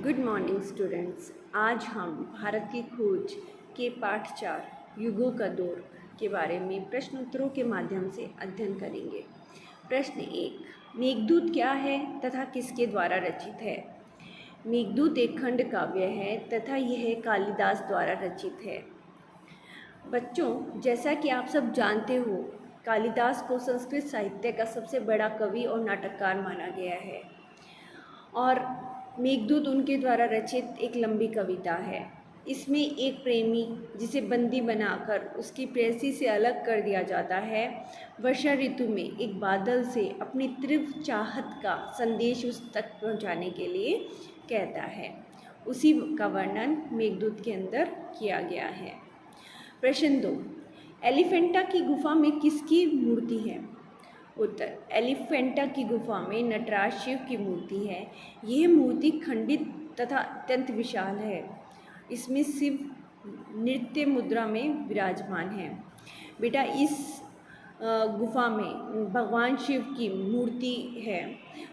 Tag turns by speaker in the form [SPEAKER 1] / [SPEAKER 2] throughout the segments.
[SPEAKER 1] Good morning students. आज हम भारत की खोज के पाठ 4 युगों का दौर के बारे में प्रश्नोत्तरों के माध्यम से अध्ययन करेंगे। प्रश्न 1, मेघदूत क्या है तथा किसके द्वारा रचित है? मेघदूत एक खंड काव्य है तथा यह कालिदास द्वारा रचित है। बच्चों, जैसा कि आप सब जानते हो, कालिदास को संस्कृत साहित्य का सबसे बड़ा कवि और नाटककार माना गया है और मेघदूत उनके द्वारा रचित एक लंबी कविता है। इसमें एक प्रेमी जिसे बंदी बनाकर उसकी प्रेयसी से अलग कर दिया जाता है, वर्षा ऋतु में एक बादल से अपनी तीव्र चाहत का संदेश उस तक पहुंचाने के लिए कहता है। उसी का वर्णन मेघदूत के अंदर किया गया है। प्रश्न 2, एलिफेंटा की गुफा में किसकी मूर्ति है? उत्तर, एलिफेंटा की गुफा में नटराज शिव की मूर्ति है। यह मूर्ति खंडित तथा अत्यंत विशाल है। इसमें शिव नृत्य मुद्रा में विराजमान है। बेटा, इस गुफा में भगवान शिव की मूर्ति है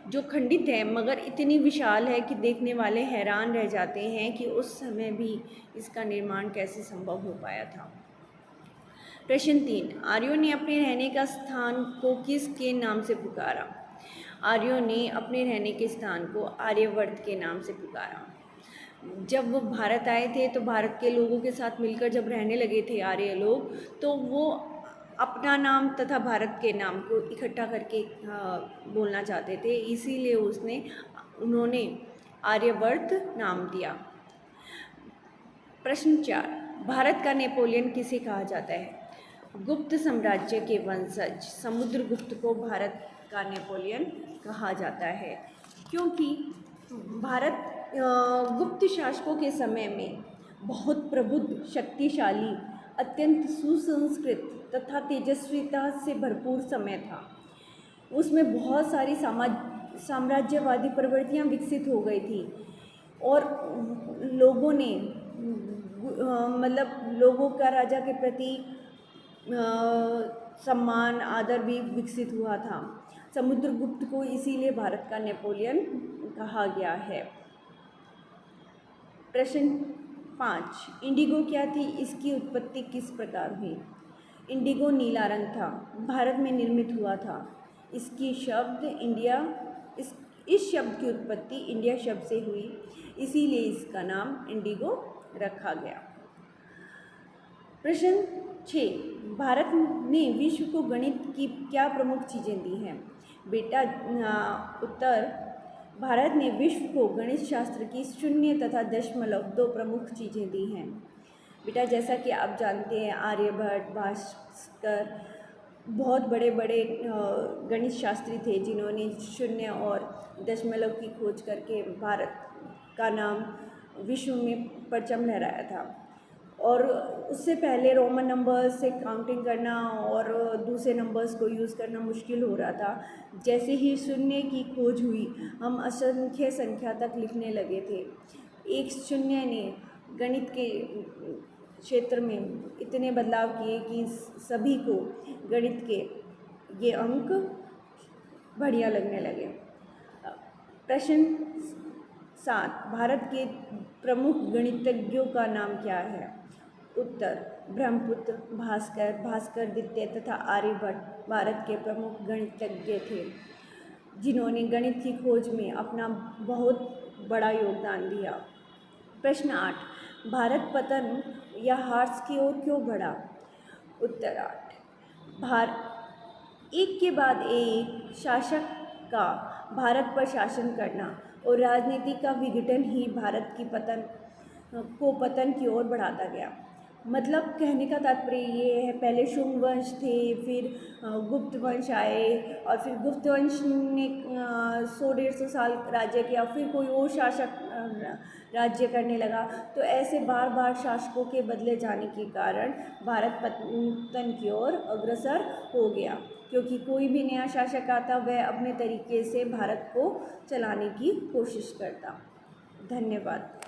[SPEAKER 1] जो खंडित है, मगर इतनी विशाल है कि देखने वाले हैरान रह जाते हैं कि उस समय भी इसका निर्माण कैसे संभव हो पाया था। प्रश्न 3, आर्यों ने अपने रहने का स्थान को किसके नाम से पुकारा? आर्यों ने अपने रहने के स्थान को आर्यवर्त के नाम से पुकारा। जब वो भारत आए थे तो भारत के लोगों के साथ मिलकर जब रहने लगे थे आर्य लोग, तो वो अपना नाम तथा भारत के नाम को इकट्ठा करके बोलना चाहते थे, इसीलिए उन्होंने आर्यवर्त नाम दिया। प्रश्न 4, भारत का नेपोलियन किसे कहा जाता है? गुप्त साम्राज्य के वंशज समुद्रगुप्त को भारत का नेपोलियन कहा जाता है, क्योंकि भारत गुप्त शासकों के समय में बहुत प्रबुद्ध, शक्तिशाली, अत्यंत सुसंस्कृत तथा तेजस्विता से भरपूर समय था। उसमें बहुत सारी साम्राज्यवादी प्रवृत्तियां विकसित हो गई थी और लोगों ने लोगों का राजा के प्रति सम्मान, आदर भी विकसित हुआ था। समुद्रगुप्त को इसीलिए भारत का नेपोलियन कहा गया है। प्रश्न 5, इंडिगो क्या थी? इसकी उत्पत्ति किस प्रकार हुई? इंडिगो नीला रंग था, भारत में निर्मित हुआ था। इस शब्द की उत्पत्ति इंडिया शब्द से हुई, इसीलिए इसका नाम इंडिगो रखा गया। प्रश्न 6, भारत ने विश्व को गणित की क्या प्रमुख चीज़ें दी हैं? बेटा, उत्तर, भारत ने विश्व को गणित शास्त्र की 0 तथा 0.2 प्रमुख चीज़ें दी हैं। बेटा, जैसा कि आप जानते हैं, आर्यभट्ट, भास्कर बहुत बड़े बड़े गणित शास्त्री थे जिन्होंने 0 और दशमलव की खोज करके भारत का नाम विश्व में परचम लहराया था। और उससे पहले रोमन नंबर्स से काउंटिंग करना और दूसरे नंबर्स को यूज़ करना मुश्किल हो रहा था। जैसे ही 0 की खोज हुई, हम असंख्य संख्या तक लिखने लगे थे। एक 0 ने गणित के क्षेत्र में इतने बदलाव किए कि सभी को गणित के ये अंक बढ़िया लगने लगे। प्रश्न 7, भारत के प्रमुख गणितज्ञों का नाम क्या है? उत्तर, ब्रह्मपुत्र, भास्करादित्य तथा आर्यभट्ट भारत के प्रमुख गणितज्ञ थे जिन्होंने गणित की खोज में अपना बहुत बड़ा योगदान दिया। प्रश्न 8, भारत पतन या ह्रास की ओर क्यों बढ़ा? उत्तर 8, एक के बाद एक शासक का भारत पर शासन करना और राजनीति का विघटन ही भारत की पतन की ओर बढ़ाता गया। मतलब कहने का तात्पर्य ये है, पहले शुंग वंश थे, फिर गुप्त वंश आए और फिर गुप्त वंश ने 100-150 साल राज्य किया, फिर कोई और शासक राज्य करने लगा। तो ऐसे बार बार शासकों के बदले जाने के कारण भारत पतन की ओर अग्रसर हो गया, क्योंकि कोई भी नया शासक आता वह अपने तरीके से भारत को चलाने की कोशिश करता। धन्यवाद।